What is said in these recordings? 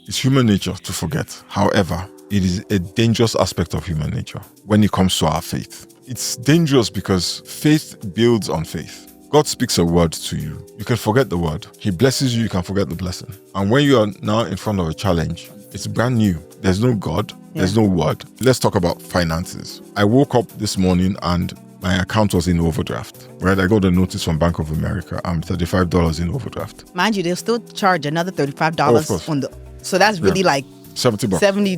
It's human nature to forget. However, it is a dangerous aspect of human nature when it comes to our faith. It's dangerous because faith builds on faith. God speaks a word to you. You can forget the word. He blesses you, you can forget the blessing. And when you are now in front of a challenge, it's brand new. There's no God, there's no word. Let's talk about finances. I woke up this morning and my account was in overdraft, right? I got a notice from Bank of America. I'm $35 in overdraft. Mind you, they'll still charge another $35 on the. So that's really like $70. 70.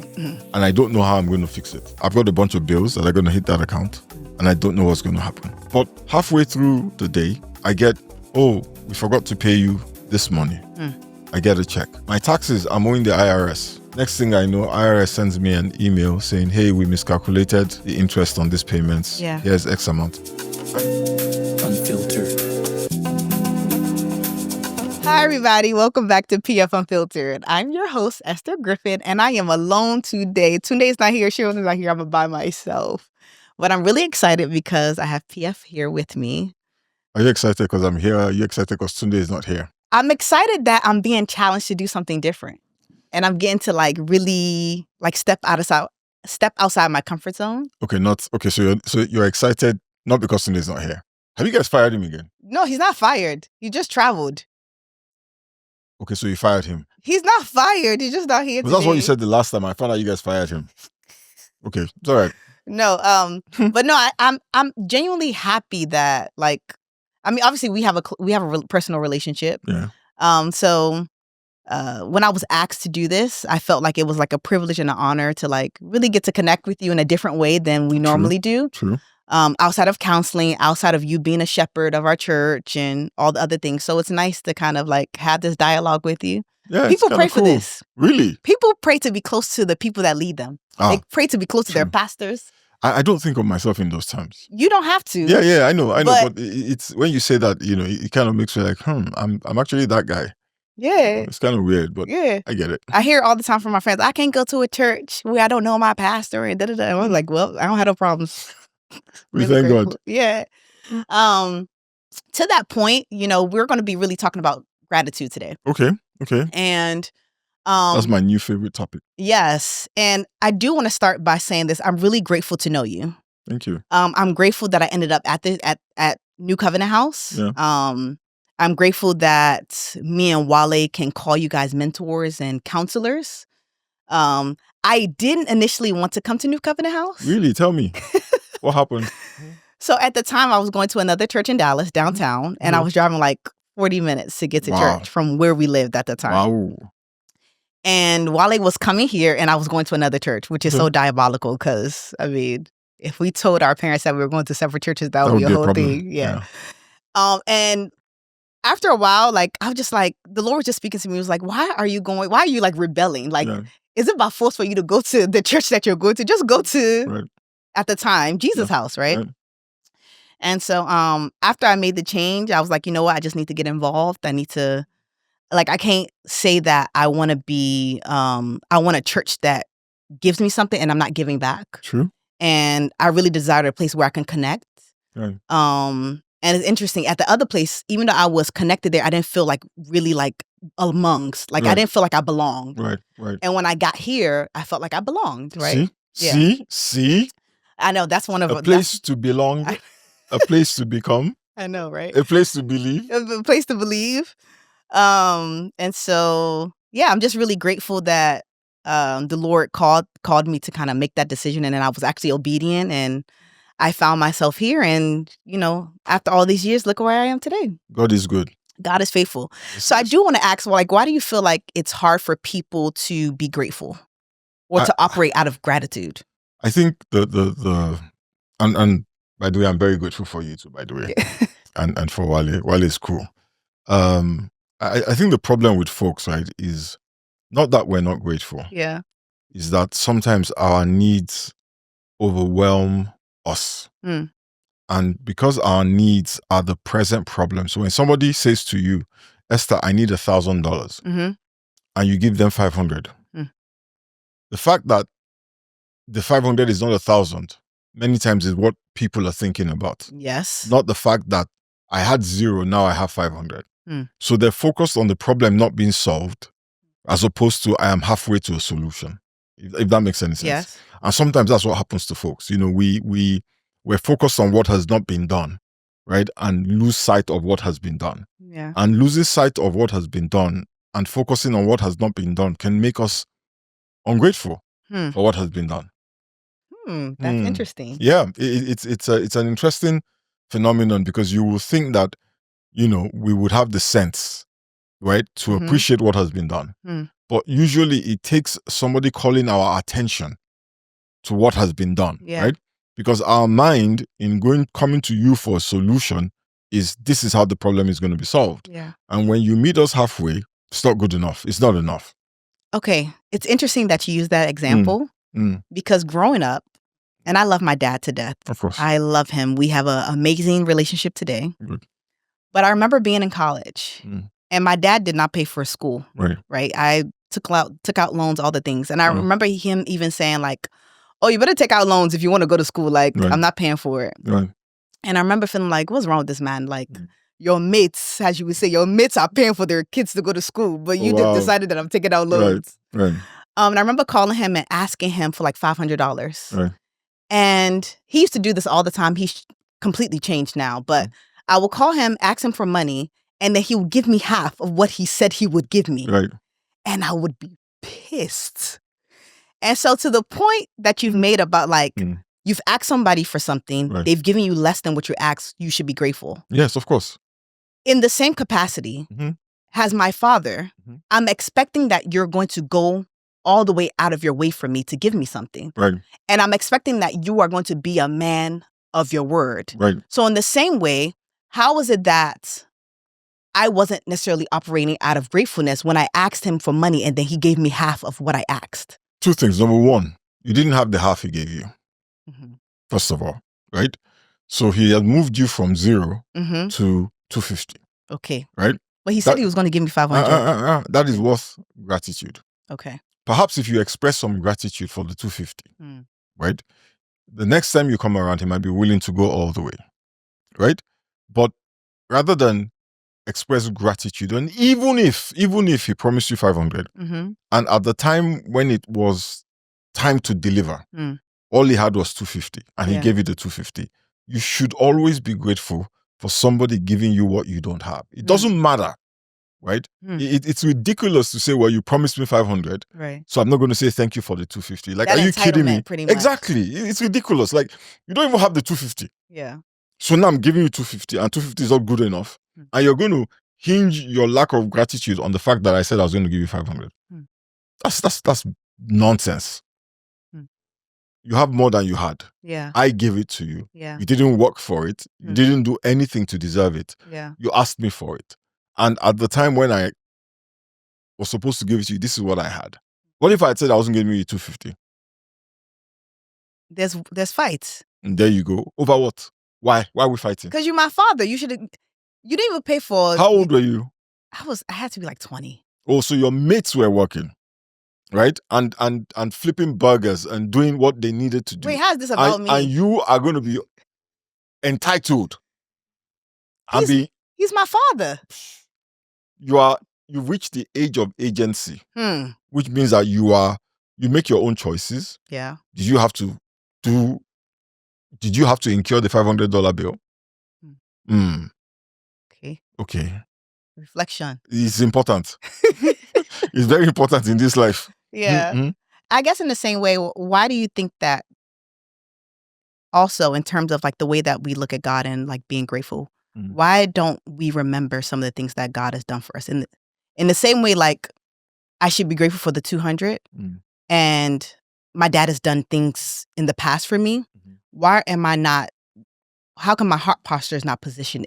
And I don't know how I'm going to fix it. I've got a bunch of bills that are going to hit that account, and I don't know what's going to happen. But halfway through the day, I get, we forgot to pay you this money. I get a check. My taxes, I'm owing the IRS. Next thing I know, IRS sends me an email saying, hey, we miscalculated the interest on these payments. Yeah. Here's X amount. Unfiltered. Hi, everybody. Welcome back to PF Unfiltered. I'm your host, Esther Griffin, and I am alone today. Tunde's not here. Sharon's not here. I'm by myself. But I'm really excited because I have PF here with me. Are you excited because I'm here? Are you excited because Tunde is not here? I'm excited that I'm being challenged to do something different. And I'm getting to really step outside my comfort zone. So you're excited not because Tunde is not here. Have you guys fired him again? No, he's not fired. He just traveled. Okay, so you fired him. He's not fired. He's just not here today. That's what you said the last time. I found out you guys fired him. Okay, it's all right. No, but no, I'm genuinely happy that obviously we have a personal relationship. Yeah. So when I was asked to do this, I felt like it was like a privilege and an honor to really get to connect with you in a different way than we normally do. True. Outside of counseling, outside of you being a shepherd of our church and all the other things. So it's nice to kind of have this dialogue with you. Yeah, people pray for this. Really? People pray to be close to the people that lead them. They pray to be close to their pastors. I don't think of myself in those terms. You don't have to. Yeah, I know. But it's when you say that, it kind of makes me like, I'm actually that guy. Yeah. It's kind of weird, but yeah, I get it. I hear it all the time from my friends. I can't go to a church where I don't know my pastor and da da da. I'm like, well, I don't have no problems. We thank God. Yeah. To that point, we're going to be really talking about gratitude today. Okay. And that's my new favorite topic. Yes. And I do want to start by saying this. I'm really grateful to know you. Thank you. I'm grateful that I ended up at New Covenant House. Yeah. I'm grateful that me and Wale can call you guys mentors and counselors. I didn't initially want to come to New Covenant House. Really? Tell me. What happened? So at the time, I was going to another church in Dallas, downtown, and I was driving 40 minutes to get to church from where we lived at the time. Wow. And Wale was coming here, and I was going to another church, which is so diabolical because, if we told our parents that we were going to separate churches, that would be a whole thing. Yeah. And after a while, I was just the Lord was just speaking to me. He was like, why are you rebelling? Is it by force for you to go to the church that you're going to? Just go to, at the time, Jesus' house, right? And so after I made the change, I was like, you know what? I just need to get involved. I need to, I can't say that I want to be, I want a church that gives me something and I'm not giving back. True. And I really desired a place where I can connect. Right. And it's interesting, at the other place, even though I was connected there, I didn't feel really amongst. I didn't feel like I belonged. Right. And when I got here, I felt like I belonged, right? See? I know, that's one of a place to belong, a place to become. I know, right? A place to believe. A place to believe. And so, yeah, I'm just really grateful that the Lord called me to kind of make that decision, and then I was actually obedient, and I found myself here, and after all these years, look where I am today. God is good. God is faithful. So I do want to ask, why do you feel like it's hard for people to be grateful or to operate out of gratitude? I think and by the way, I'm very grateful for you too, by the way, and for Wale. Wale is cool. I think the problem with folks, right, is not that we're not grateful. Yeah. Is that sometimes our needs overwhelm us. And because our needs are the present problem. So when somebody says to you, Esther, I need $1,000, and you give them 500, the fact that the 500 is not 1,000 many times is what people are thinking about. Yes. Not the fact that I had 0, now I have 500. So they're focused on the problem not being solved as opposed to I am halfway to a solution, if that makes any sense. Yes. And sometimes that's what happens to folks. We're focused on what has not been done, right? And lose sight of what has been done. Yeah. And losing sight of what has been done and focusing on what has not been done can make us ungrateful for what has been done. That's interesting. Yeah, it's an interesting phenomenon, because you will think that, we would have the sense, right, to appreciate what has been done. But usually it takes somebody calling our attention to what has been done, right? Because our mind, in coming to you for a solution, this is how the problem is going to be solved. Yeah. And when you meet us halfway, it's not good enough. It's not enough. Okay. It's interesting that you use that example because growing up, and I love my dad to death. Of course. I love him. We have an amazing relationship today. Good. But I remember being in college and my dad did not pay for school. Right. I took out loans, all the things. And I remember him even saying like, oh, you better take out loans if you want to go to school. Like, I'm not paying for it. Right. And I remember feeling like, what's wrong with this man? Like, your mates, as you would say, your mates are paying for their kids to go to school, but you decided that I'm taking out loans. Right. And I remember calling him and asking him for like $500. Right. And he used to do this all the time. He's completely changed now. But I will call him, ask him for money, and then he would give me half of what he said he would give me. Right. And I would be pissed. And so to the point that you've made about like, you've asked somebody for something, they've given you less than what you asked, you should be grateful. Yes, of course. In the same capacity, as my father, I'm expecting that you're going to go all the way out of your way for me to give me something. Right. And I'm expecting that you are going to be a man of your word. Right. So in the same way, how is it that I wasn't necessarily operating out of gratefulness when I asked him for money and then he gave me half of what I asked? Two things. Number one, you didn't have the half he gave you, first of all, right? So he had moved you from 0 to 250. Okay. Right? But he said he was going to give me 500. That is worth gratitude. Okay. Perhaps if you express some gratitude for the 250, right? The next time you come around, he might be willing to go all the way, right? But rather than express gratitude, and even if he promised you 500, and at the time when it was time to deliver, all he had was 250, and he gave you the 250, you should always be grateful for somebody giving you what you don't have. It doesn't matter, right? It's ridiculous to say, well, you promised me 500, right? So I'm not going to say thank you for the 250. Like, that are you kidding me? Pretty much. Exactly. It's ridiculous. Like, you don't even have the 250. Yeah. So now I'm giving you 250, and 250 is not good enough. And you're going to hinge your lack of gratitude on the fact that I said I was going to give you 500. That's nonsense. You have more than you had. Yeah. I gave it to you. Yeah. You didn't work for it. You didn't do anything to deserve it. Yeah. You asked me for it. And at the time when I was supposed to give it to you, this is what I had. What if I had said I wasn't giving you 250? There's fights. And there you go. Over what? Why? Why are we fighting? Because you're my father. You didn't even pay for. How old were you? I had to be like 20. Oh, so your mates were working, right? And flipping burgers and doing what they needed to do. Wait, how's this about me? And you are going to be entitled. He's my father. You've reached the age of agency, which means that you make your own choices. Yeah. Did you have to incur the $500 bill? Okay. Reflection. It's important. It's very important in this life. Yeah. I guess in the same way, why do you think that also in terms of like the way that we look at God and like being grateful, why don't we remember some of the things that God has done for us? In the same way, like I should be grateful for the 200 and my dad has done things in the past for me. Why am I not, how come my heart posture is not positioned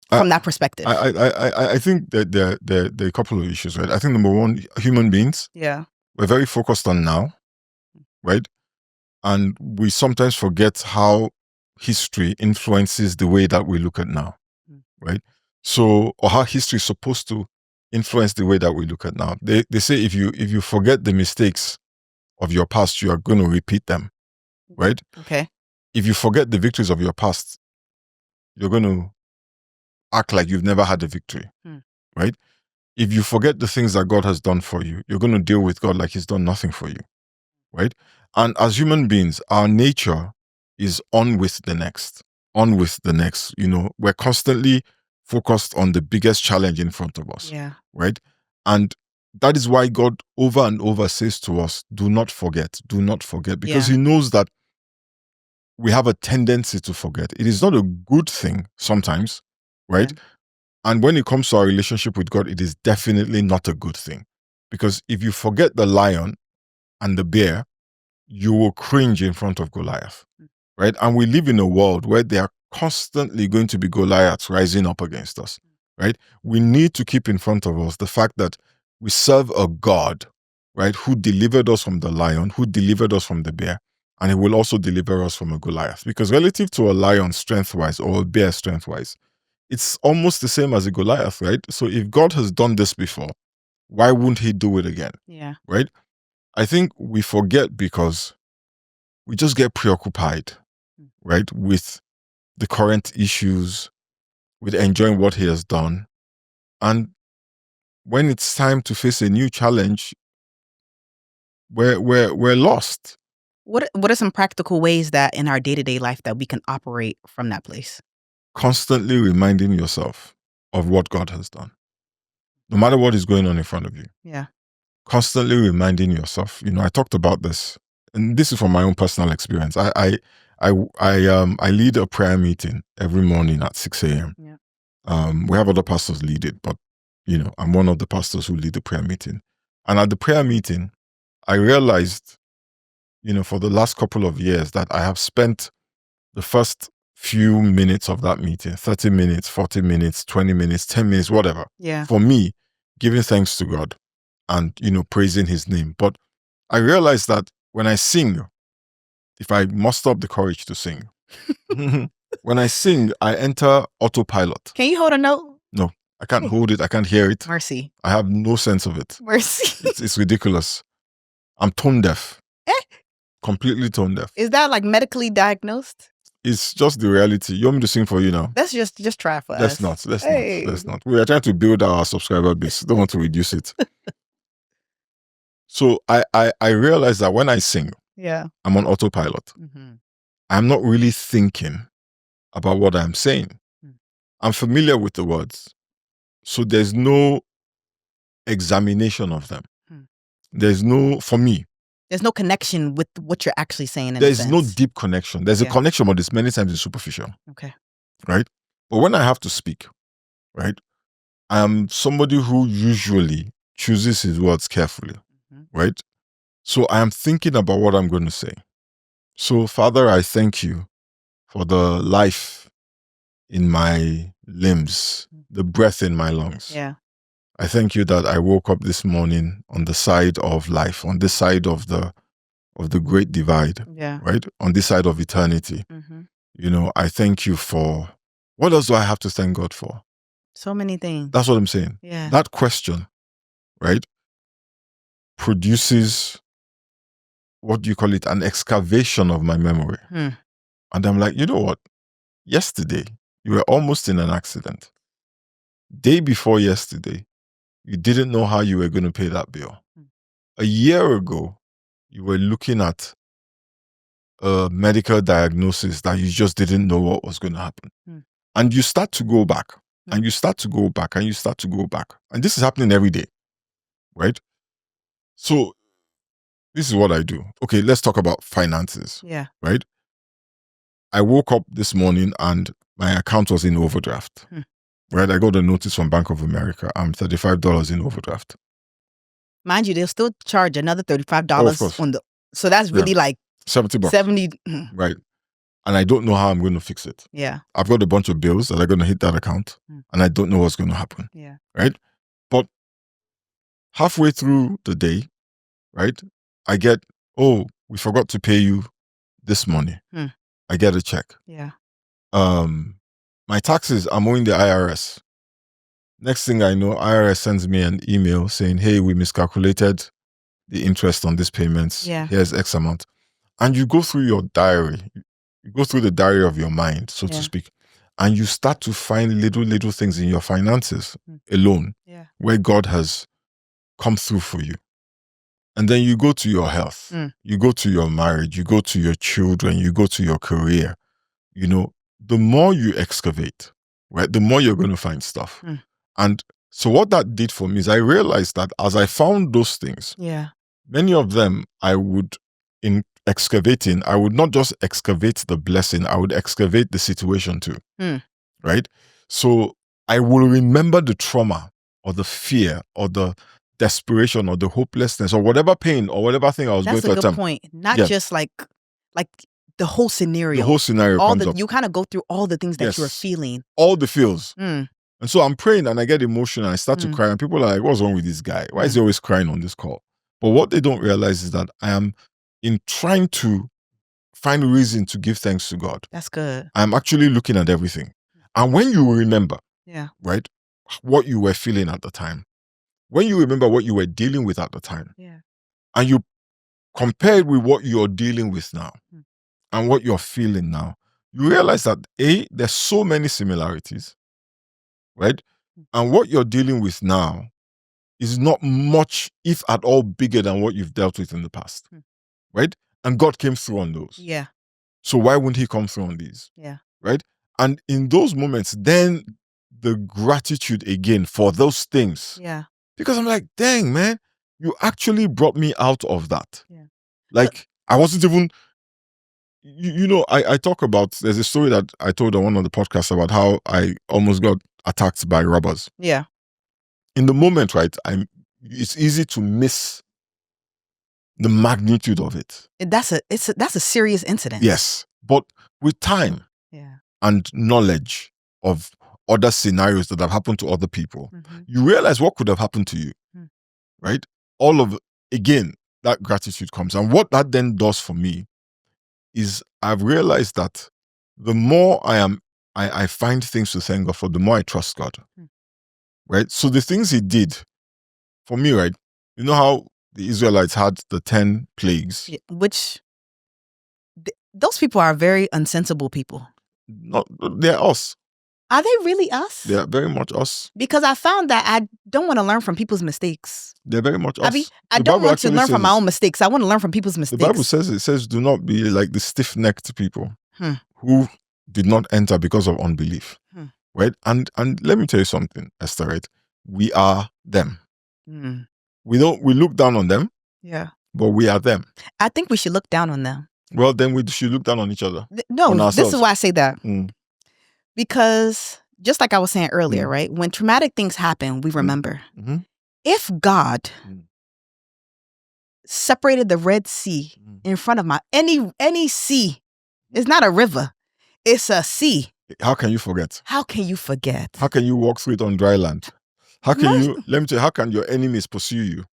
from that perspective? I think that there are a couple of issues, right? I think number one, human beings. Yeah. We're very focused on now, right? And we sometimes forget how history influences the way that we look at now, right? So, or how history is supposed to influence the way that we look at now. They say if you forget the mistakes of your past, you are going to repeat them, right? Okay. If you forget the victories of your past, you're going to act like you've never had a victory, right? If you forget the things that God has done for you, you're going to deal with God like he's done nothing for you, right? And as human beings, our nature is on with the next. We're constantly focused on the biggest challenge in front of us, right? And that is why God over and over says to us, do not forget, because he knows that we have a tendency to forget. It is not a good thing sometimes, right? Yeah. And when it comes to our relationship with God, it is definitely not a good thing. Because if you forget the lion and the bear, you will cringe in front of Goliath, right? And we live in a world where there are constantly going to be Goliaths rising up against us, right? We need to keep in front of us the fact that we serve a God, right, who delivered us from the lion, who delivered us from the bear, and he will also deliver us from a Goliath. Because relative to a lion strength-wise or a bear strength-wise, it's almost the same as a Goliath, right? So if God has done this before, why wouldn't he do it again? Yeah. Right? I think we forget because we just get preoccupied, right, with the current issues, with enjoying what he has done. And when it's time to face a new challenge, we're lost. What are some practical ways that in our day-to-day life that we can operate from that place? Constantly reminding yourself of what God has done, no matter what is going on in front of you. Yeah. Constantly reminding yourself. I talked about this, and this is from my own personal experience. I lead a prayer meeting every morning at 6 a.m. Yeah. We have other pastors lead it, but I'm one of the pastors who lead the prayer meeting. And at the prayer meeting, I realized, for the last couple of years that I have spent the first few minutes of that meeting, 30 minutes, 40 minutes, 20 minutes, 10 minutes, whatever. Yeah. For me, giving thanks to God and, praising his name. But I realized that when I sing, if I muster up the courage to sing, when I sing, I enter autopilot. Can you hold a note? No, I can't hold it. I can't hear it. Mercy. I have no sense of it. Mercy. It's ridiculous. I'm tone deaf. Completely tone deaf. Is that like medically diagnosed? It's just the reality. You want me to sing for you now? Let's just try for us. Let's not. We are trying to build our subscriber base. Don't want to reduce it. So I realize that when I sing, I'm on autopilot. Mm-hmm. I'm not really thinking about what I'm saying. I'm familiar with the words. So there's no examination of them. For me, there's no connection with what you're actually saying. There's no deep connection. There's a connection, but it's many times it's superficial. Okay. Right? But when I have to speak, right, I'm somebody who usually chooses his words carefully. Right? So I am thinking about what I'm going to say. So, Father, I thank you for the life in my limbs, the breath in my lungs. Yeah. I thank you that I woke up this morning on the side of life, on this side of the great divide, right? On this side of eternity. Mm-hmm. I thank you for, what else do I have to thank God for? So many things. That's what I'm saying. Yeah. That question, right, produces, what do you call it, an excavation of my memory. And I'm like, you know what? Yesterday, you were almost in an accident. Day before yesterday, you didn't know how you were going to pay that bill. A year ago, you were looking at a medical diagnosis that you just didn't know what was going to happen. And you start to go back, and you start to go back, and you start to go back. And this is happening every day, right? So this is what I do. Okay, let's talk about finances. Yeah. Right? I woke up this morning and my account was in overdraft. Right? I got a notice from Bank of America. I'm $35 in overdraft. Mind you, they'll still charge another $35 on the. So that's really like $70. $70. Right. And I don't know how I'm going to fix it. Yeah. I've got a bunch of bills that are going to hit that account, and I don't know what's going to happen. Yeah. Right? But halfway through the day, right, I get, oh, we forgot to pay you this money. I get a check. Yeah. My taxes, I'm owing the IRS. Next thing I know, IRS sends me an email saying, hey, we miscalculated the interest on these payments. Yeah. Here's X amount. And you go through your diary. You go through the diary of your mind, so to speak. and you start to find little things in your finances alone where God has come through for you. And then you go to your health, you go to your marriage, you go to your children, you go to your career. You know, the more you excavate, right, the more you're going to find stuff. And so what that did for me is I realized that as I found those things, many of them I would, in excavating, I would not just excavate the blessing, I would excavate the situation too. Right? So I will remember the trauma or the fear or the desperation or the hopelessness or whatever pain or whatever thing I was going through. That's a good point. Not just like the whole scenario. The whole scenario comes up. You kind of go through all the things that you're feeling. All the feels. And so I'm praying and I get emotional and I start to cry and people are like, what's wrong with this guy? Why is he always crying on this call? But what they don't realize is that I am in trying to find a reason to give thanks to God. That's good. I'm actually looking at everything. And when you remember, right, what you were feeling at the time, when you remember what you were dealing with at the time, and you compare it with what you're dealing with now and what you're feeling now, you realize that there's so many similarities, right? And what you're dealing with now is not much, if at all, bigger than what you've dealt with in the past, right? And God came through on those. So why wouldn't he come through on these? Right? And in those moments, then the gratitude again for those things. Because I'm like, dang, man, you actually brought me out of that. Like, I wasn't even, you know, I talk about, there's a story that I told on one of the podcasts about how I almost got attacked by robbers. In the moment, right, it's easy to miss the magnitude of it. That's a serious incident. Yes. But with time and knowledge of other scenarios that have happened to other people, you realize what could have happened to you. Right? All of, again, that gratitude comes. And what that then does for me is I've realized that the more I find things to thank God for, the more I trust God. Right? So the things he did for me, right? You know how the Israelites had the 10 plagues? Which, those people are very unsensible people. No, they're us. Are they really us? They're very much us. Because I found that I don't want to learn from people's mistakes. They're very much us. I mean, I don't want to learn from my own mistakes. I want to learn from people's mistakes. The Bible says, do not be like the stiff-necked people who did not enter because of unbelief. Right? And let me tell you something, Esther, right? We are them. We look down on them. But we are them. I think we should look down on them. Well, then we should look down on each other. This is why I say that. Because just like I was saying earlier, right? When traumatic things happen, we remember. If God separated the Red Sea in front of any sea, it's not a river, it's a sea. How can you forget? How can you forget? How can you walk through it on dry land? How can you, let me tell you, how can your enemies pursue you?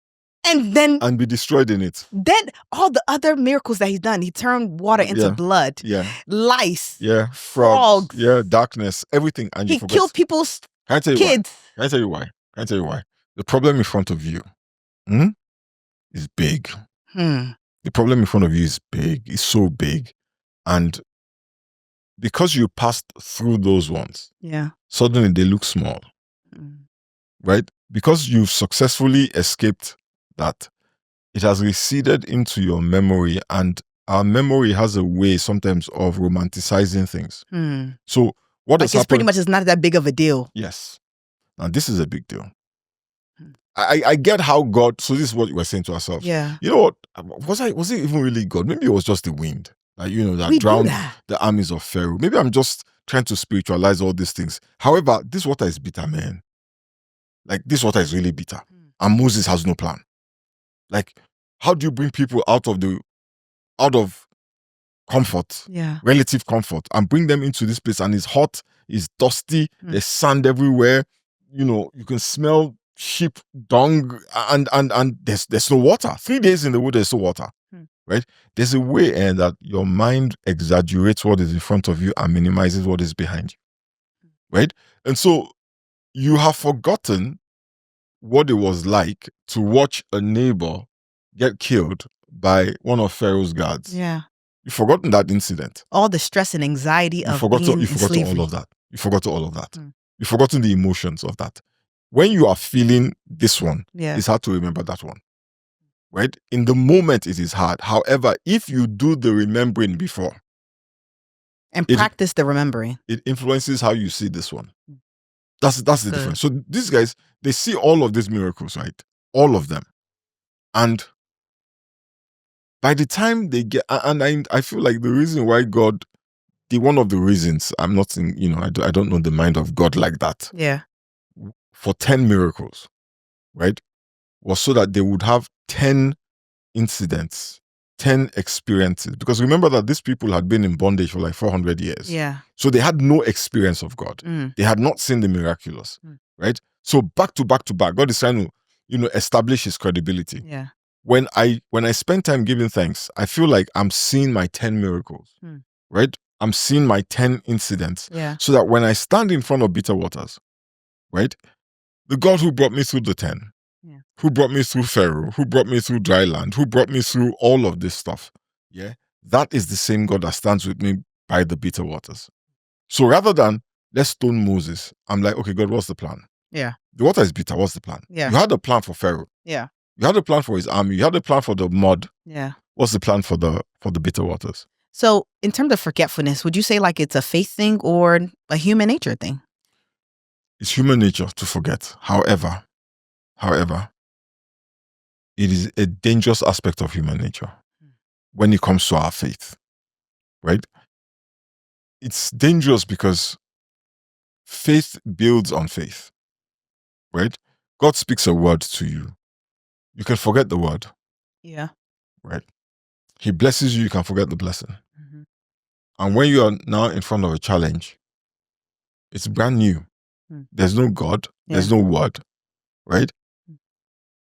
And be destroyed in it. Then all the other miracles that he's done, he turned water into blood. Lice. Frogs. Darkness. Everything. And he killed people's kids. Can I tell you why? The problem in front of you is big. The problem in front of you is big. It's so big. And because you passed through those ones, suddenly they look small. Right? Because you've successfully escaped that, it has receded into your memory, and our memory has a way sometimes of romanticizing things. So what has happened? Pretty much, it's not that big of a deal. Yes. Now this is a big deal. I get how God, so this is what we were saying to ourselves. You know what? Was it even really God? Maybe it was just the wind. Like, you know, that drowned the armies of Pharaoh. Maybe I'm just trying to spiritualize all these things. However, this water is bitter, man. Like, this water is really bitter. And Moses has no plan. Like, how do you bring people out of comfort, relative comfort, and bring them into this place? And it's hot, it's dusty, there's sand everywhere. You know, you can smell sheep dung, and there's no water. 3 days in the wood, there's no water. Right? There's a way that your mind exaggerates what is in front of you and minimizes what is behind you. Right? And so you have forgotten what it was like to watch a neighbor get killed by one of Pharaoh's guards. You've forgotten that incident. All the stress and anxiety of being in slavery. You've forgotten all of that. You've forgotten all of that. You've forgotten the emotions of that. When you are feeling this one, it's hard to remember that one. Right? In the moment, it is hard. However, if you do the remembering before and practice the remembering, it influences how you see this one. That's the difference. So these guys, they see all of these miracles, right? All of them. And by the time they get, and I feel like the reason why God, one of the reasons, I'm not in, I don't know the mind of God like that. Yeah. For 10 miracles, right? Was so that they would have 10 incidents, 10 experiences. Because remember that these people had been in bondage for like 400 years. Yeah. So they had no experience of God. They had not seen the miraculous, right? So back to back, God is trying to, establish his credibility. Yeah. When I spend time giving thanks, I feel like I'm seeing my 10 miracles, right? I'm seeing my 10 incidents. Yeah. So that when I stand in front of bitter waters, right? The God who brought me through the 10, who brought me through Pharaoh, who brought me through dry land, who brought me through all of this stuff, that is the same God that stands with me by the bitter waters. So rather than let's stone Moses, I'm like, okay, God, what's the plan? Yeah. The water is bitter. What's the plan? Yeah. You had a plan for Pharaoh. Yeah. You had a plan for his army. You had a plan for the mud. Yeah. What's the plan for the bitter waters? So in terms of forgetfulness, would you say like it's a faith thing or a human nature thing? It's human nature to forget. However, it is a dangerous aspect of human nature when it comes to our faith, right? It's dangerous because faith builds on faith, right? God speaks a word to you. You can forget the word. Yeah. Right? He blesses you, you can forget the blessing. And when you are now in front of a challenge, it's brand new. There's no God, there's no word, right?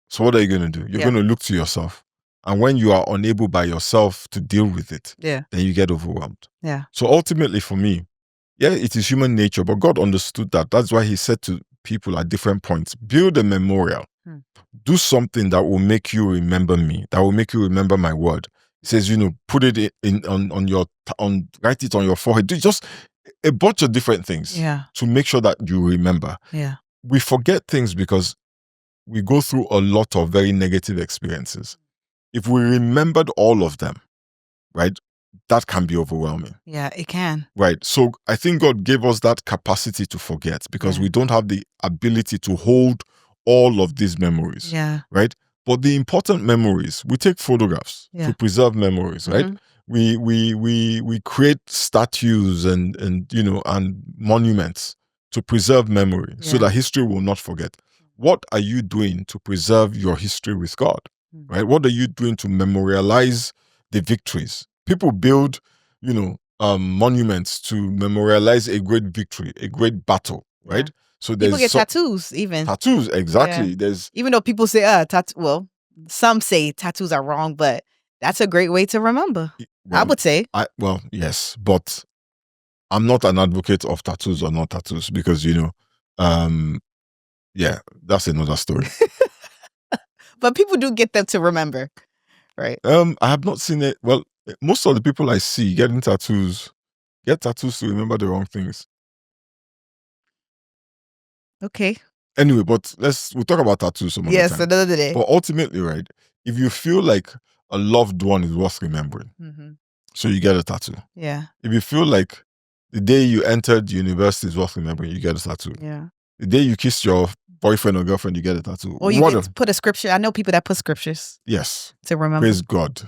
So what are you going to do? You're going to look to yourself. And when you are unable by yourself to deal with it, then you get overwhelmed. Yeah. So ultimately for me, it is human nature, but God understood that. That's why he said to people at different points, build a memorial. Do something that will make you remember me, that will make you remember my word. He says, put it write it on your forehead. Do just a bunch of different things to make sure that you remember. Yeah. We forget things because we go through a lot of very negative experiences. If we remembered all of them, right, that can be overwhelming. Yeah, it can. Right. So I think God gave us that capacity to forget because we don't have the ability to hold all of these memories. Yeah. Right. But the important memories, we take photographs to preserve memories, right? We create statues and monuments to preserve memory so that history will not forget. What are you doing to preserve your history with God? Right? What are you doing to memorialize the victories? People build, monuments to memorialize a great victory, a great battle, right? So people get tattoos, even tattoos. Exactly. There's even though people say well, some say tattoos are wrong, but that's a great way to remember. I would say. Yes, but I'm not an advocate of tattoos or not tattoos because that's another story. But people do get them to remember, right? I have not seen it. Well, most of the people I see getting tattoos get tattoos to remember the wrong things. Okay. Anyway, but we'll talk about tattoos some other time. Another day. But ultimately, right, if you feel like a loved one is worth remembering, so you get a tattoo. Yeah. If you feel like the day you entered university is worth remembering, you get a tattoo. Yeah. The day you kissed your boyfriend or girlfriend, you get a tattoo. Or you put a scripture. I know people that put scriptures. Yes. To remember. Praise God.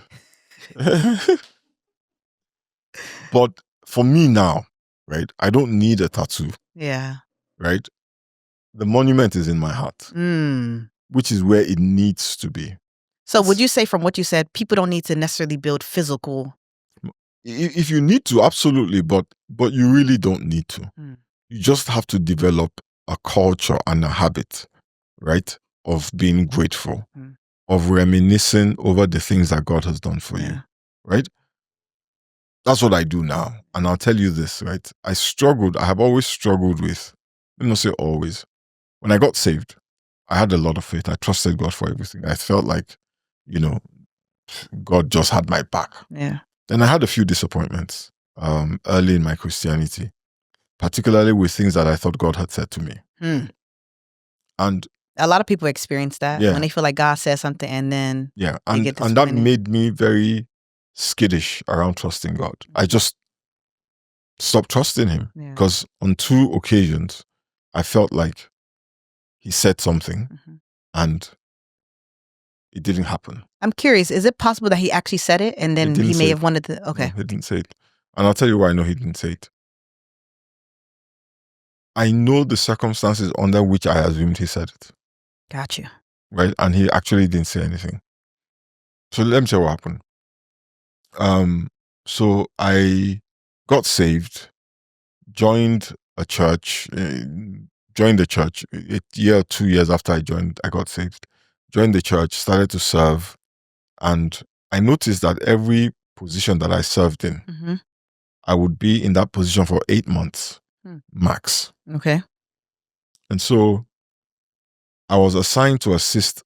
But for me now, right, I don't need a tattoo. Yeah. Right? The monument is in my heart, which is where it needs to be. So would you say from what you said, people don't need to necessarily build physical? If you need to, absolutely, but you really don't need to. You just have to develop a culture and a habit, right, of being grateful, of reminiscing over the things that God has done for you, right? That's what I do now. And I'll tell you this, right? I have always struggled with, let me not say always. When I got saved, I had a lot of faith. I trusted God for everything. I felt like, God just had my back. Yeah. Then I had a few disappointments early in my Christianity. particularly with things that I thought God had said to me. And a lot of people experience that when they feel like God says something and then and that made me very skittish around trusting God. I just stopped trusting him because on 2 occasions I felt like he said something and it didn't happen. I'm curious, is it possible that he actually said it and then he may have wanted to... Okay. No, he didn't say it. And I'll tell you why I know he didn't say it. I know the circumstances under which I assumed he said it. Gotcha. Right? And he actually didn't say anything. So let me tell you what happened. So I got saved, joined a church, joined the church. A year or 2 years after I got saved. Joined the church, started to serve. And I noticed that every position that I served in, I would be in that position for 8 months max. Okay. And so I was assigned to assist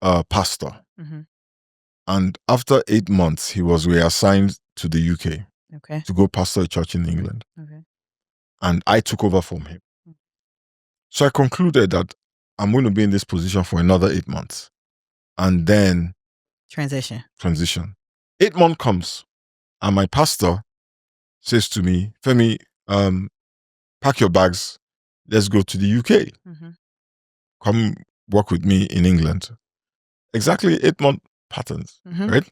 a pastor. And after 8 months, he was reassigned to the UK to go pastor a church in England. And I took over from him. So I concluded that I'm going to be in this position for another 8 months. And then transition. 8 months comes, and my pastor says to me, Femi, pack your bags, let's go to the UK. Come work with me in England. Exactly 8 month patterns, right?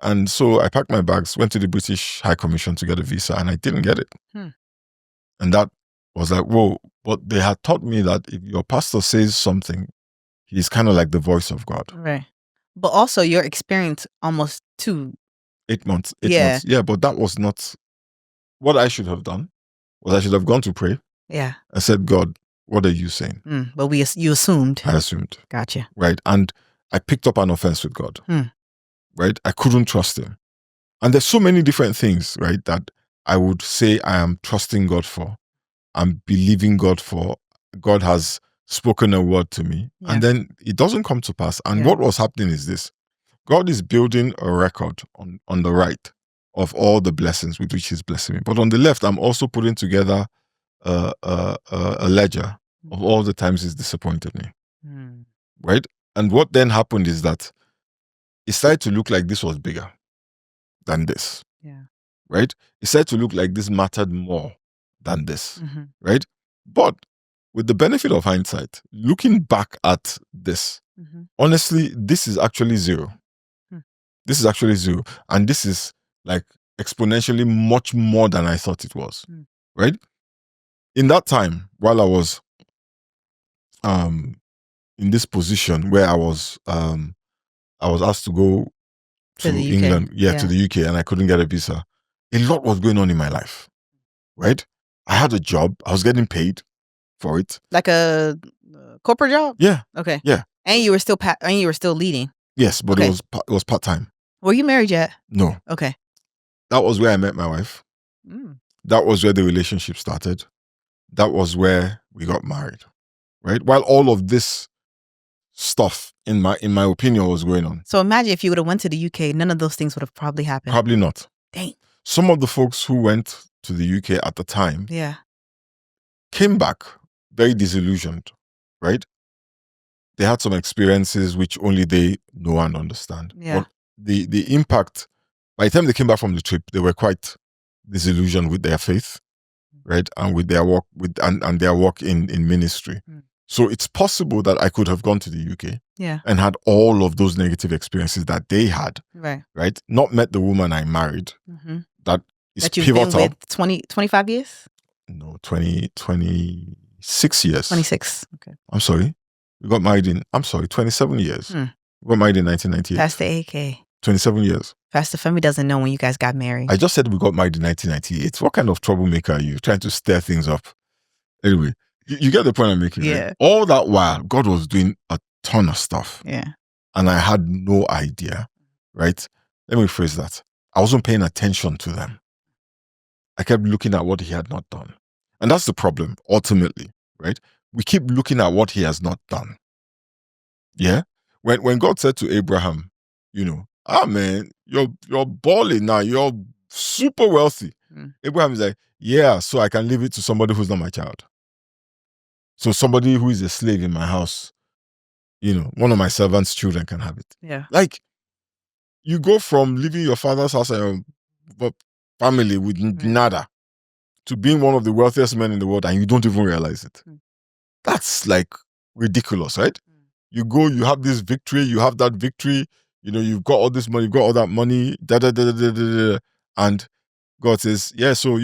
And so I packed my bags, went to the British High Commission to get a visa, and I didn't get it. And that was like, whoa. But they had taught me that if your pastor says something, he's kind of like the voice of God. Right. But also your experience almost 8 months. 8 months. Yeah, but that was not what I should have done. Was I should have gone to pray. Yeah. I said, God, what are you saying? But you assumed. I assumed. Gotcha. Right. And I picked up an offense with God. Right. I couldn't trust him. And there's so many different things, right, that I would say I am trusting God for. I'm believing God for. God has spoken a word to me. And then it doesn't come to pass. And what was happening is this. God is building a record on the right of all the blessings with which he's blessing me. But on the left, I'm also putting together a ledger of all the times he's disappointed me. Right? And what then happened is that it started to look like this was bigger than this. Right? It started to look like this mattered more than this. Right? But with the benefit of hindsight, looking back at this, honestly, this is actually zero. This is actually zero. And this is like exponentially much more than I thought it was. Right? In that time, while I was in this position where I was asked to go to England, to the UK, and I couldn't get a visa, a lot was going on in my life. Right? I had a job. I was getting paid for it. Like a corporate job? Yeah. Okay. Yeah. And you were still leading? Yes, but it was part-time. Were you married yet? No. Okay. That was where I met my wife. That was where the relationship started. That was where we got married. Right? While all of this stuff, in my opinion, was going on. So imagine if you would have went to the UK, none of those things would have probably happened. Probably not. Dang. Some of the folks who went to the UK at the time came back very disillusioned, right? They had some experiences which only they know and understand. Yeah. But the impact, by the time they came back from the trip, they were quite disillusioned with their faith, right? And with their work and their work in ministry. So it's possible that I could have gone to the UK and had all of those negative experiences that they had, right? Not met the woman I married. That is that you've pivotal. Been with 25 years? No, 26 years. 26. Okay. I'm sorry. We got married 27 years. We got married in 1998. Pastor AK. 27 years. Pastor Femi doesn't know when you guys got married. I just said we got married in 1998. What kind of troublemaker are you? Trying to stir things up. Anyway, you get the point I'm making, right? All that while, God was doing a ton of stuff. Yeah. And I had no idea, right? Let me phrase that. I wasn't paying attention to them. I kept looking at what he had not done. And that's the problem, ultimately, right? We keep looking at what he has not done. Yeah? When God said to Abraham, man, you're balling now, you're super wealthy. Abraham is like, yeah, so I can leave it to somebody who's not my child. So somebody who is a slave in my house, one of my servants' children can have it. Yeah. Like, you go from leaving your father's house and your family with nada to being one of the wealthiest men in the world and you don't even realize it. That's like ridiculous, right? You go, you have this victory, you have that victory, you've got all this money, you've got all that money, and God says, yeah, so,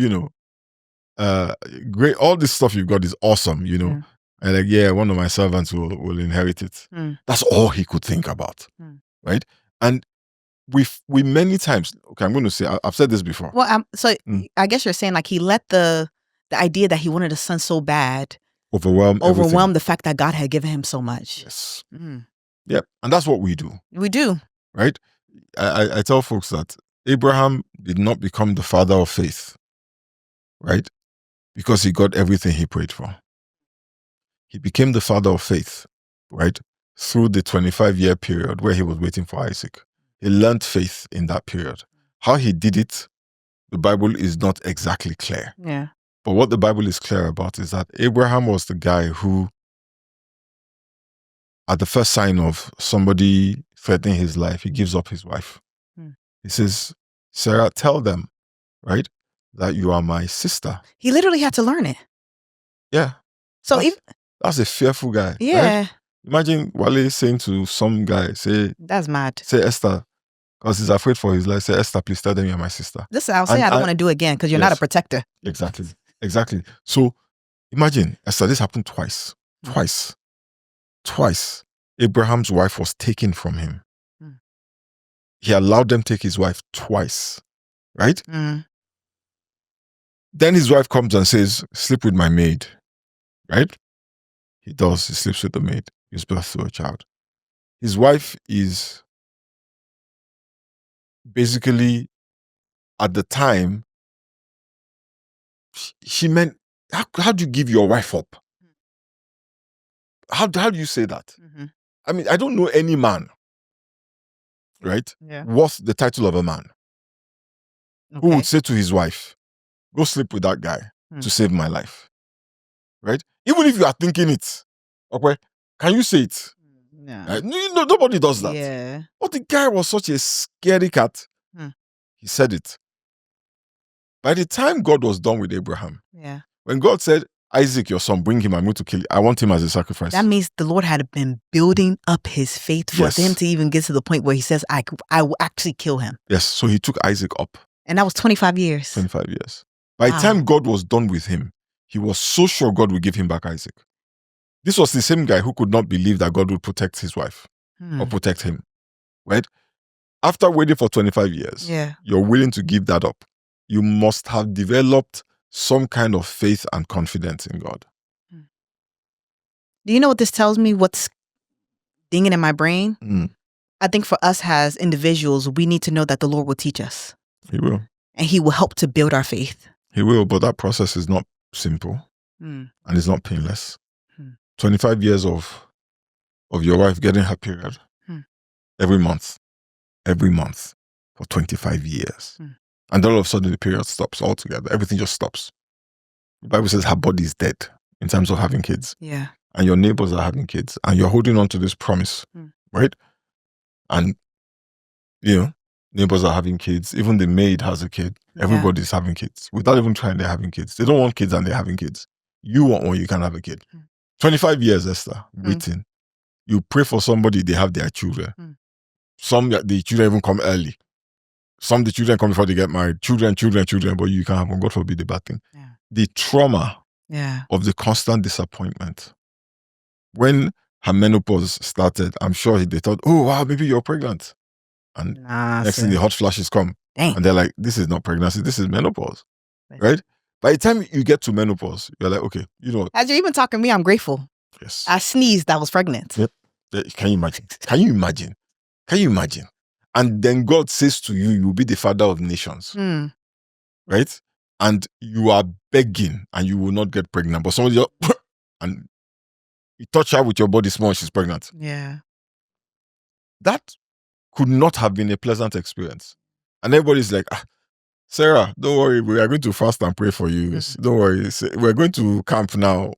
great, all this stuff you've got is awesome, and like, yeah, one of my servants will inherit it. That's all he could think about, right? And we many times, okay, I'm going to say, I've said this before. Well, I guess you're saying like he let the idea that he wanted a son so bad overwhelm the fact that God had given him so much. Yes. Yep. And that's what we do. We do. Right? I tell folks that Abraham did not become the father of faith, right? Because he got everything he prayed for. He became the father of faith, right? Through the 25-year period where he was waiting for Isaac. He learned faith in that period. How he did it, the Bible is not exactly clear. Yeah. But what the Bible is clear about is that Abraham was the guy who, at the first sign of somebody threatening his life, he gives up his wife. He says, Sarah, tell them, right, that you are my sister. He literally had to learn it. Yeah. So that's a fearful guy. Yeah. Right? Imagine Wale saying to some guy, that's mad. Say Esther, because he's afraid for his life, say Esther, please tell them you're my sister. I'll say I don't want to do it again because you're not a protector. Exactly. So imagine, Esther, this happened twice. Abraham's wife was taken from him. He allowed them take his wife twice, right? Then his wife comes and says, sleep with my maid, right? He does. He sleeps with the maid. Gives birth to a child. His wife is basically, at the time, she meant, how do you give your wife up? How do you say that? I mean, I don't know any man, right? Yeah. Worth the title of a man who would say to his wife, go sleep with that guy to save my life, right? Even if you are thinking it, okay, can you say it? No. Nobody does that. Yeah. But the guy was such a scary cat. He said it. By the time God was done with Abraham, when God said, Isaac, your son, bring him, I'm going to kill him. I want him as a sacrifice. That means the Lord had been building up his faith for him to even get to the point where he says, I will actually kill him. Yes, so he took Isaac up. And that was 25 years. 25 years. By the time God was done with him, he was so sure God would give him back Isaac. This was the same guy who could not believe that God would protect his wife or protect him, right? After waiting for 25 years, you're willing to give that up. You must have developed some kind of faith and confidence in God. Do you know what this tells me? What's dinging in my brain? I think for us as individuals, we need to know that the Lord will teach us. He will. And he will help to build our faith. He will, but that process is not simple and it's not painless. 25 years of your wife getting her period every month for 25 years. And then all of a sudden the period stops altogether. Everything just stops. The Bible says her body is dead in terms of having kids. Yeah. And your neighbors are having kids. And you're holding on to this promise, right? And, neighbors are having kids. Even the maid has a kid. Everybody's having kids. Without even trying, they're having kids. They don't want kids and they're having kids. You want one, you can have a kid. 25 years, Esther, waiting. You pray for somebody, they have their children. Some, the children even come early. Some, the children come before they get married. Children, but you can't have one. God forbid the bad thing. Yeah. The trauma of the constant disappointment. When her menopause started, I'm sure they thought, oh, wow, maybe you're pregnant. And next thing, the hot flashes come. Dang. And they're like, this is not pregnancy, this is menopause. Right? By the time you get to menopause, you're like, okay, As you're even talking to me, I'm grateful. Yes. I sneezed, I was pregnant. Yep. Can you imagine? And then God says to you, you'll be the father of nations. Right? And you are begging and you will not get pregnant. But somebody and you touch her with your body small, she's pregnant. Yeah. That could not have been a pleasant experience. And everybody's like, Sarah, don't worry. We are going to fast and pray for you. Don't worry. We're going to camp now.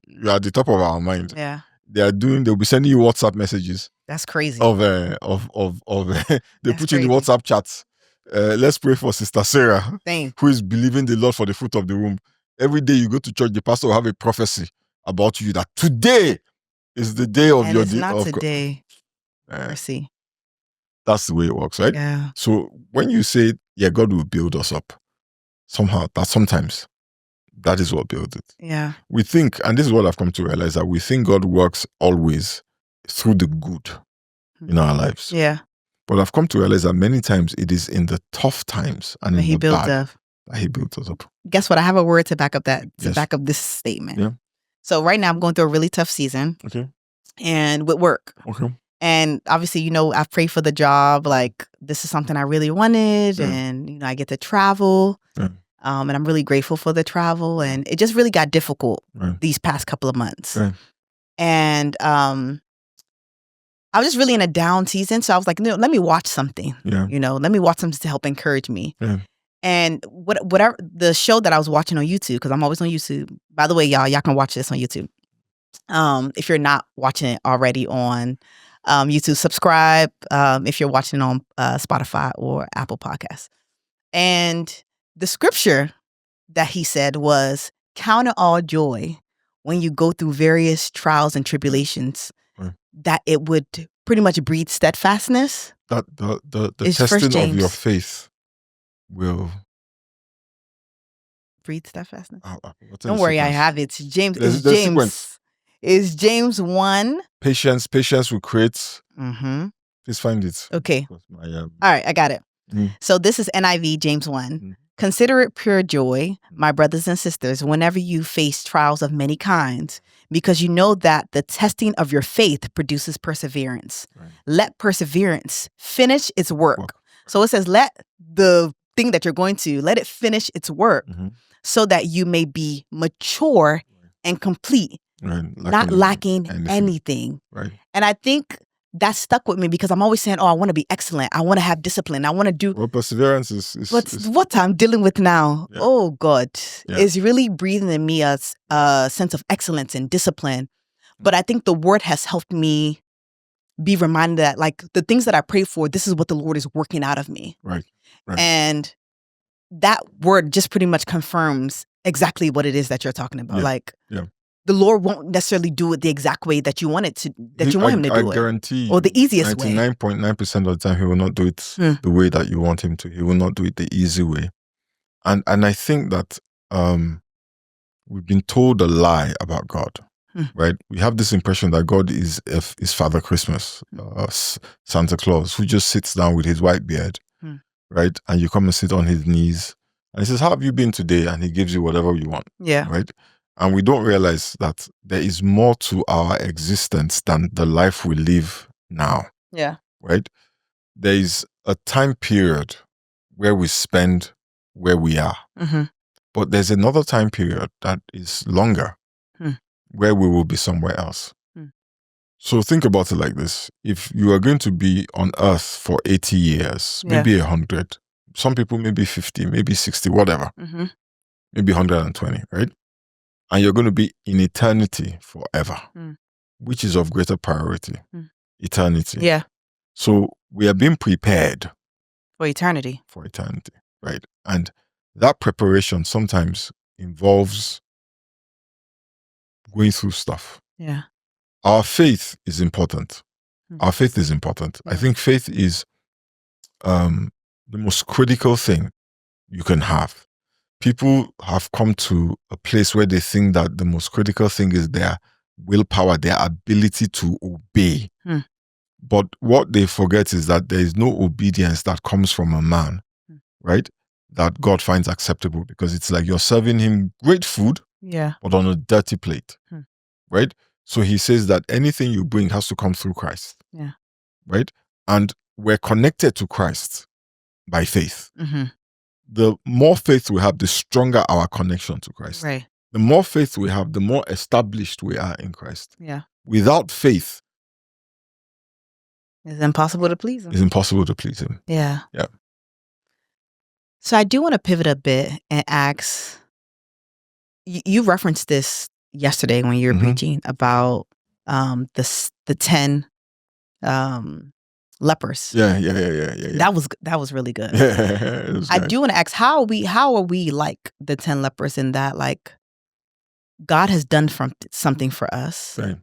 You are at the top of our mind. Yeah. They'll be sending you WhatsApp messages. That's crazy. They put you in the WhatsApp chats. Let's pray for Sister Sarah, who is believing the Lord for the fruit of the womb. Every day you go to church, the pastor will have a prophecy about you that today is the day of your day. Not today. Mercy. That's the way it works, right? Yeah. So when you say, yeah, God will build us up, sometimes that is what builds it. Yeah. We think, and this is what I've come to realize, that we think God works always through the good in our lives. Yeah. But I've come to realize that many times it is in the tough times and in the bad that He built us up. Guess what? I have a word to back up back up this statement. Yeah. So right now I'm going through a really tough season. Okay. And with work. Okay. And obviously, I've prayed for the job. Like, this is something I really wanted. Yeah. And, I get to travel. Yeah. And I'm really grateful for the travel. And it just really got difficult these past couple of months. Right. And I was just really in a down season. So I was like, no, let me watch something. Yeah. Let me watch something to help encourage me. Yeah. And whatever the show that I was watching on YouTube, because I'm always on YouTube. By the way, y'all can watch this on YouTube. If you're not watching it already on YouTube, subscribe. If you're watching on Spotify or Apple Podcasts. And the scripture that he said was, count it all joy when you go through various trials and tribulations, that it would pretty much breed steadfastness. That the testing of your faith will breed steadfastness. Don't worry, I have it. James. Is James 1. Patience will create. Please find it. Okay. All right, I got it. So this is NIV, James 1. Consider it pure joy, my brothers and sisters, whenever you face trials of many kinds, because you know that the testing of your faith produces perseverance. Right. Let perseverance finish its work. So it says, let the thing that you're going to, let it finish its work so that you may be mature and complete. Right. Not lacking anything. Right. And I think that stuck with me because I'm always saying, I want to be excellent. I want to have discipline. I want to do... Well, perseverance is what I'm dealing with now, God, is really breathing in me a sense of excellence and discipline. But I think the word has helped me be reminded that, like, the things that I pray for, this is what the Lord is working out of me. Right. And that word just pretty much confirms exactly what it is that you're talking about. The Lord won't necessarily do it the exact way that you want it to, you want Him to do it. I guarantee you, or the easiest way. 99.9% of the time, He will not do it the way that you want Him to. He will not do it the easy way. And I think that we've been told a lie about God, right? We have this impression that God is Father Christmas, Santa Claus, who just sits down with his white beard, right? And you come and sit on his knees. And he says, how have you been today? And he gives you whatever you want, right? And we don't realize that there is more to our existence than the life we live now. Yeah. Right? There is a time period where we spend where we are. But there's another time period that is longer where we will be somewhere else. So think about it like this. If you are going to be on earth for 80 years, maybe 100, some people maybe 50, maybe 60, whatever, maybe 120, right? And you're going to be in eternity forever, which is of greater priority. Eternity. Yeah. So we are being prepared. For eternity. Right? And that preparation sometimes involves going through stuff. Yeah. Our faith is important. Our faith is important. Yeah. I think faith is the most critical thing you can have. People have come to a place where they think that the most critical thing is their willpower, their ability to obey. But what they forget is that there is no obedience that comes from a man, right? That God finds acceptable, because it's like you're serving him great food, but on a dirty plate, right? So he says that anything you bring has to come through Christ, right? And we're connected to Christ by faith. The more faith we have, the stronger our connection to Christ. Right. The more faith we have, the more established we are in Christ. Yeah. Without faith, it's impossible to please Him. It's impossible to please Him. Yeah. Yeah. So I do want to pivot a bit and ask, you referenced this yesterday when you were preaching about the 10 lepers. Yeah. That was really good. I do want to ask, how are we like the 10 lepers in that, like, God has done something for us. Right.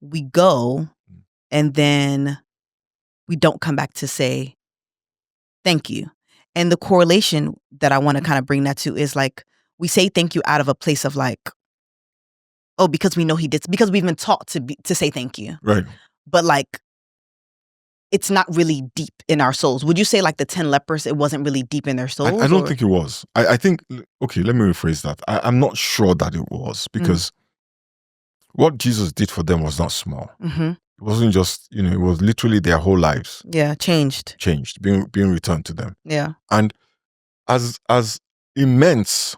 We go and then we don't come back to say thank you. And the correlation that I want to kind of bring that to is, like, we say thank you out of a place of like, oh, because we know he did, because we've been taught to say thank you. Right. But like, it's not really deep in our souls. Would you say like the 10 lepers, it wasn't really deep in their souls? I don't think it was. I think, okay, let me rephrase that. I'm not sure that it was, because what Jesus did for them was not small. It wasn't just, it was literally their whole lives. Yeah, changed, being returned to them. Yeah. And as immense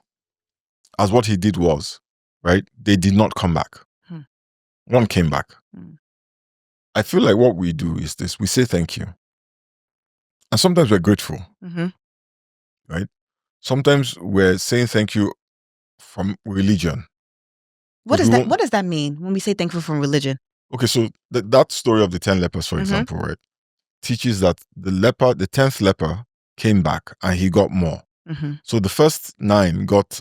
as what he did was, right, they did not come back. One came back. I feel like what we do is this: we say thank you. And sometimes we're grateful. Right? Sometimes we're saying thank you from religion. What is that? What does that mean when we say thankful from religion? Okay, so that story of the 10 lepers, for example, right, teaches that the 10th leper came back and he got more. So the first 9 got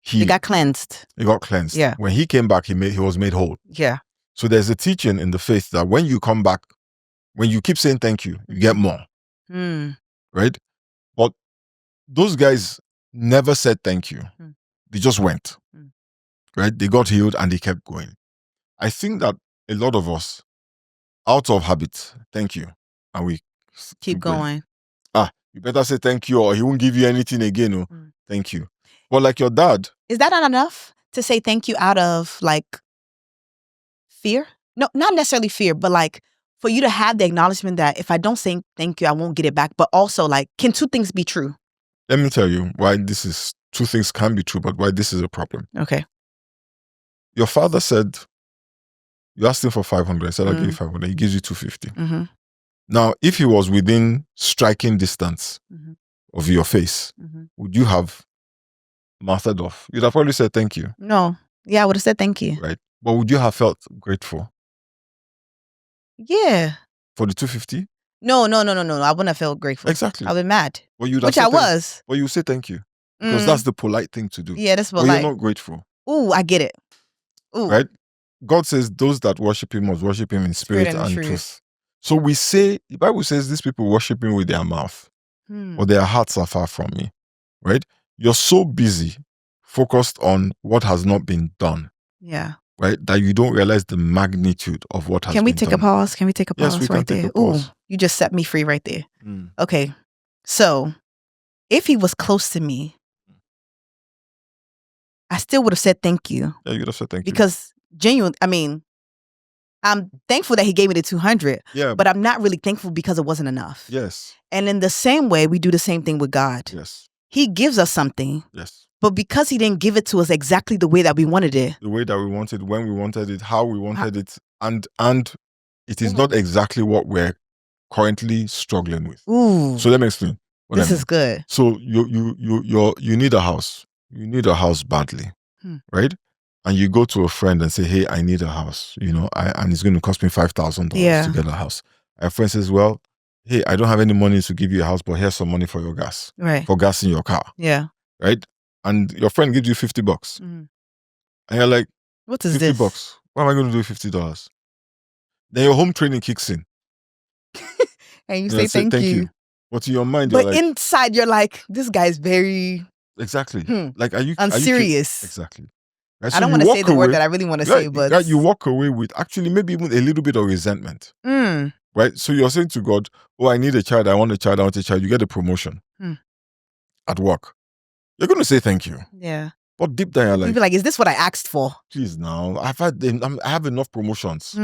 he got cleansed. He got cleansed. Yeah. When he came back, he was made whole. Yeah. So there's a teaching in the faith that when you come back, when you keep saying thank you, you get more. Right? But those guys never said thank you. They just went. Right? They got healed and they kept going. I think that a lot of us, out of habit, thank you, and we keep going. You better say thank you or he won't give you anything again. Thank you. But like your dad. Is that not enough to say thank you out of like fear? No, not necessarily fear, but like for you to have the acknowledgement that if I don't say thank you, I won't get it back. But also, like, can 2 things be true? Let me tell you why 2 things can be true, but why this is a problem. Okay. Your father said, you asked him for 500. I said, I'll give you 500. He gives you 250. Now, if he was within striking distance of your face, would you have mouthed off? You'd have probably said thank you. No. Yeah, I would have said thank you. Right. But would you have felt grateful? Yeah. For the 250? No. I wouldn't have felt grateful. Exactly. I've been mad. Which I was. But you say thank you. Because that's the polite thing to do. Yeah, that's polite. But you're not grateful. Ooh, I get it. Ooh. Right? God says those that worship him must worship him in spirit and truth. So we say, the Bible says these people worship him with their mouth, or their hearts are far from me. Right? You're so busy, focused on what has not been done. Yeah. Right? That you don't realize the magnitude of what has been done. Can we take a pause? Can we take a pause right there? Take a pause. Ooh, you just set me free right there. Okay. So, if he was close to me, I still would have said thank you. Yeah, you would have said thank you. Because I'm thankful that he gave me the 200. Yeah. But I'm not really thankful because it wasn't enough. Yes. And in the same way, we do the same thing with God. Yes. He gives us something. Yes. But because he didn't give it to us exactly the way that we wanted it. The way that we wanted, when we wanted it, how we wanted it, and it is not exactly what we're currently struggling with. Ooh. So let me explain. This is good. So you need a house. You need a house badly, right? And you go to a friend and say, hey, I need a house, and it's going to cost me $5,000 to get a house. A friend says, well, hey, I don't have any money to give you a house, but here's some money for your gas. Right. For gas in your car. Yeah. Right? And your friend gives you $50. And you're like, what is this? $50? What am I going to do with $50? Then your home training kicks in. And you say thank you. But in your mind, you're like... But inside, you're like, this guy's very... Exactly. Like, are you... unserious. Exactly. Right? So I don't want to say the word that I really want to say, but... you walk away with actually maybe even a little bit of resentment. Right? So you're saying to God, oh, I need a child, I want a child, I want a child. You get a promotion at work. You're going to say thank you. Yeah. But deep down, you're like... You'll be like, is this what I asked for? Please now. I have enough promotions.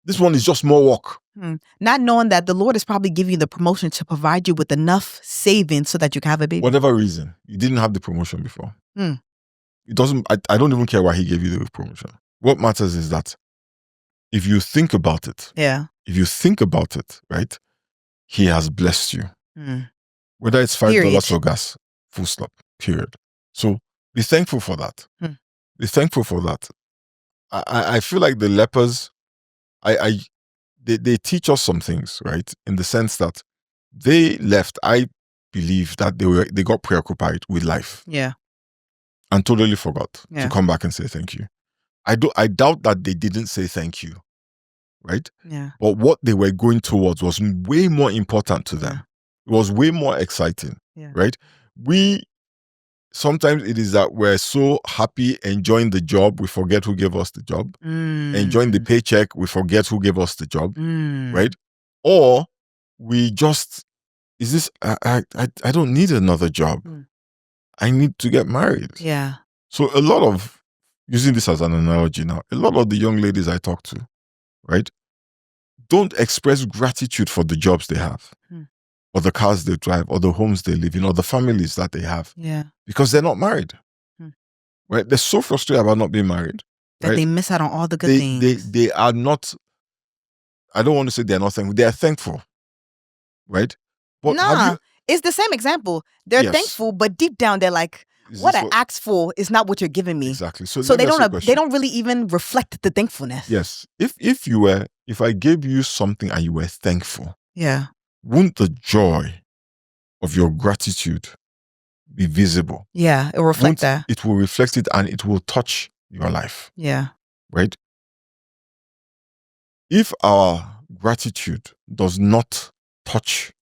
This one is just more work. Not knowing that the Lord is probably giving you the promotion to provide you with enough savings so that you can have a baby. Whatever reason, you didn't have the promotion before. It doesn't. I don't even care why he gave you the promotion. What matters is that if you think about it, yeah. If you think about it, right, he has blessed you. Whether it's $5 for gas, full stop, period. So be thankful for that. Be thankful for that. I feel like the lepers, they teach us some things, right? In the sense that they left, I believe that they got preoccupied with life. Yeah. And totally forgot to come back and say thank you. I doubt that they didn't say thank you, right? Yeah. But what they were going towards was way more important to them. It was way more exciting, right? Sometimes it is that we're so happy enjoying the job, we forget who gave us the job. Enjoying the paycheck, we forget who gave us the job, right? Or we just, I don't need another job. I need to get married. Yeah. So a lot of, using this as an analogy now, a lot of the young ladies I talk to, right, don't express gratitude for the jobs they have, or the cars they drive, or the homes they live in, or the families that they have. Yeah. Because they're not married. Right? They're so frustrated about not being married. That they miss out on all the good things. They are not, I don't want to say they're not thankful. They are thankful. Right? But it's the same example. They're thankful, but deep down they're like, what I asked for is not what you're giving me. Exactly. So they don't really even reflect the thankfulness. Yes. If I gave you something and you were thankful, wouldn't the joy of your gratitude be visible? Yeah, it will reflect that. It will reflect it, and it will touch your life. Yeah. Right? If our gratitude does not touch,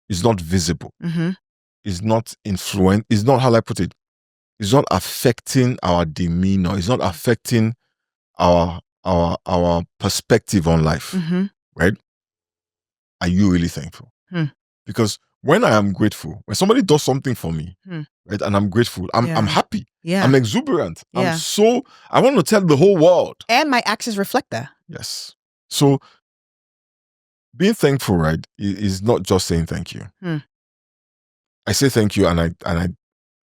is not visible, is not influent, is not, how do I put it? It's not affecting our demeanor, it's not affecting our perspective on life. Right? Are you really thankful? Because when I am grateful, when somebody does something for me, right, and I'm grateful, I'm happy. Yeah. I'm exuberant. Yeah. I want to tell the whole world. And my actions reflect that. Yes. So being thankful, right, is not just saying thank you. I say thank you, and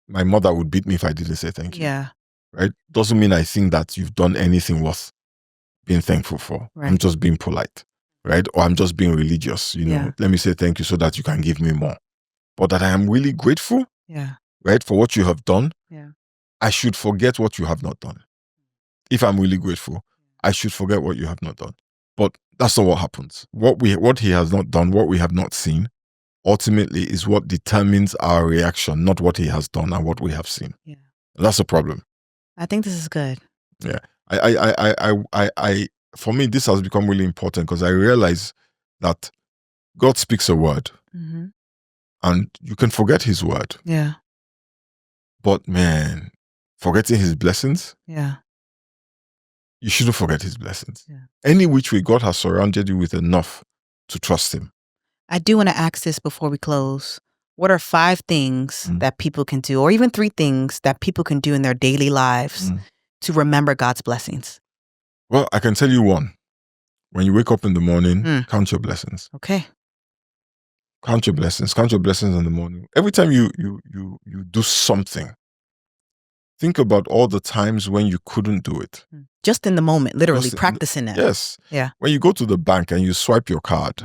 my mother would beat me if I didn't say thank you. Yeah. Right? Doesn't mean I think that you've done anything worth being thankful for. Right. I'm just being polite. Right? Or I'm just being religious, you know. Let me say thank you so that you can give me more. But that I am really grateful, right, for what you have done. Yeah. I should forget what you have not done. If I'm really grateful, I should forget what you have not done. But that's not what happens. What he has not done, what we have not seen, ultimately is what determines our reaction, not what he has done and what we have seen. Yeah. And that's a problem. I think this is good. Yeah. For me, this has become really important because I realize that God speaks a word, and you can forget his word. Yeah. But man, forgetting his blessings, you shouldn't forget his blessings. Yeah. Any which way, God has surrounded you with enough to trust him. I do want to ask this before we close. What are 5 things that people can do, or even 3 things that people can do in their daily lives to remember God's blessings? Well, I can tell you one. When you wake up in the morning, count your blessings. Okay. Count your blessings. Count your blessings in the morning. Every time you do something, think about all the times when you couldn't do it. Just in the moment, literally practicing that. Yes. Yeah. When you go to the bank and you swipe your card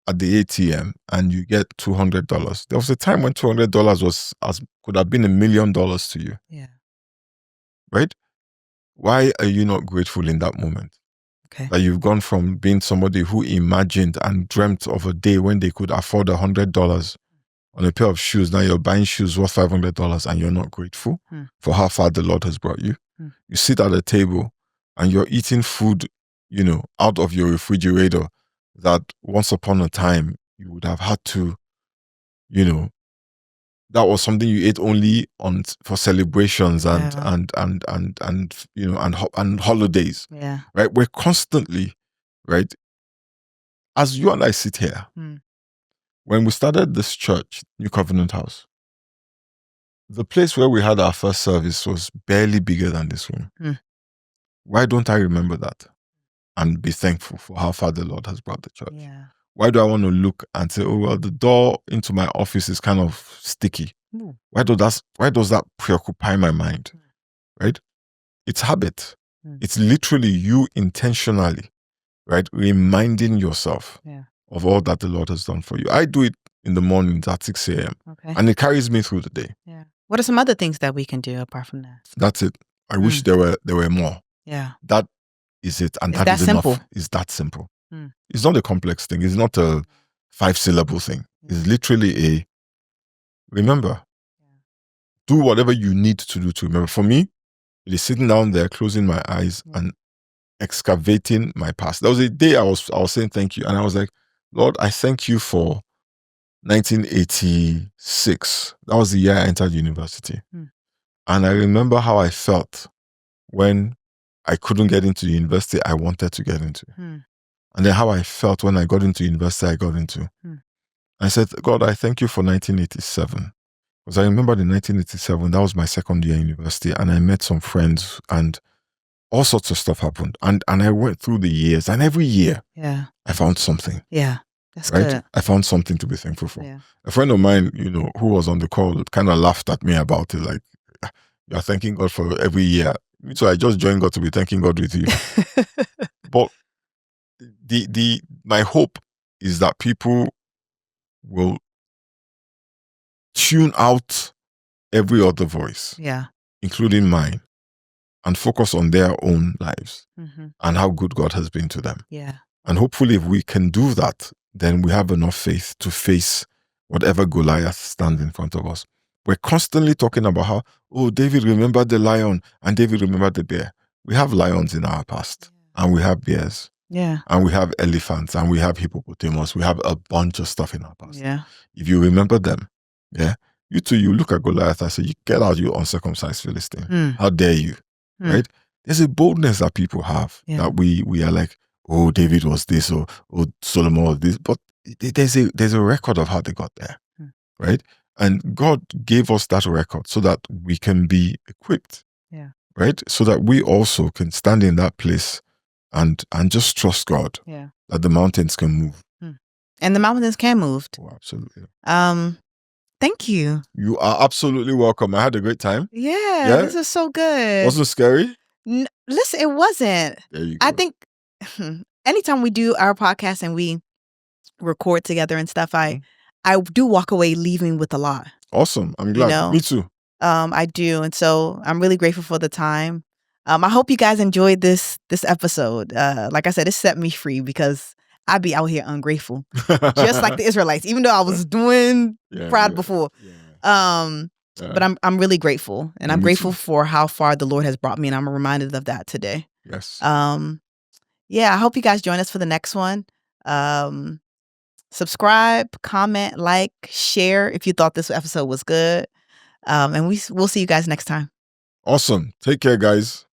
at the ATM and you get $200, there was a time when $200 could have been $1 million to you. Yeah. Right? Why are you not grateful in that moment? Okay. That you've gone from being somebody who imagined and dreamt of a day when they could afford $100 on a pair of shoes. Now you're buying shoes worth $500 and you're not grateful for how far the Lord has brought you. You sit at a table and you're eating food, out of your refrigerator that once upon a time you would have had to, that was something you ate only for celebrations and holidays. Yeah. Right? We're constantly, right? As you and I sit here, when we started this church, New Covenant House, the place where we had our first service was barely bigger than this room. Why don't I remember that and be thankful for how far the Lord has brought the church? Yeah. Why do I want to look and say, oh, well, the door into my office is kind of sticky? Why does that preoccupy my mind? Right? It's habit. It's literally you intentionally, right, reminding yourself of all that the Lord has done for you. I do it in the mornings at 6 a.m. Okay. And it carries me through the day. Yeah. What are some other things that we can do apart from that? That's it. I wish there were more. Yeah. That is it. And It's that is simple. enough. It's that simple. It's not a complex thing. It's not a 5-syllable thing. It's literally a remember. Do whatever you need to do to remember. For me, it is sitting down there, closing my eyes and excavating my past. There was a day I was saying thank you. And I was like, Lord, I thank you for 1986. That was the year I entered university. And I remember how I felt when I couldn't get into the university I wanted to get into. And then how I felt when I got into university I got into. I said, God, I thank you for 1987. Because I remember in 1987, that was my second year in university, and I met some friends and all sorts of stuff happened. And I went through the years, and every year I found something. Yeah. That's right? good. I found something to be thankful for. Yeah. A friend of mine, who was on the call kind of laughed at me about it, like, you're thanking God for every year. So I just joined God to be thanking God with you. But my hope is that people will tune out every other voice, including mine, and focus on their own lives and how good God has been to them. Yeah. And hopefully if we can do that, then we have enough faith to face whatever Goliath stands in front of us. We're constantly talking about how, David remembered the lion and David remembered the bear. We have lions in our past and we have bears. Yeah. And we have elephants and we have hippopotamus. We have a bunch of stuff in our past. Yeah. If you remember them, you look at Goliath and say, you get out, you uncircumcised Philistine. How dare you? Right? There's a boldness that people have that we are like, David was this or Solomon was this. But there's a record of how they got there. Right? And God gave us that record so that we can be equipped. Yeah. Right? So that we also can stand in that place and just trust God that the mountains can move. And the mountains can move. Oh, absolutely. Thank you. You are absolutely welcome. I had a great time. Yeah? This is so good. Wasn't scary? Listen, it wasn't. There you go. I think anytime we do our podcast and we record together and stuff, I do walk away leaving with a lot. Awesome. I'm glad. Me too. I do. And so I'm really grateful for the time. I hope you guys enjoyed this episode. Like I said, it set me free because I'd be out here ungrateful, just like the Israelites, even though I was doing proud before. But I'm really grateful, and I'm grateful for how far the Lord has brought me, and I'm reminded of that today. Yes. I hope you guys join us for the next one. Subscribe, comment, like, share if you thought this episode was good. And we'll see you guys next time. Awesome. Take care, guys.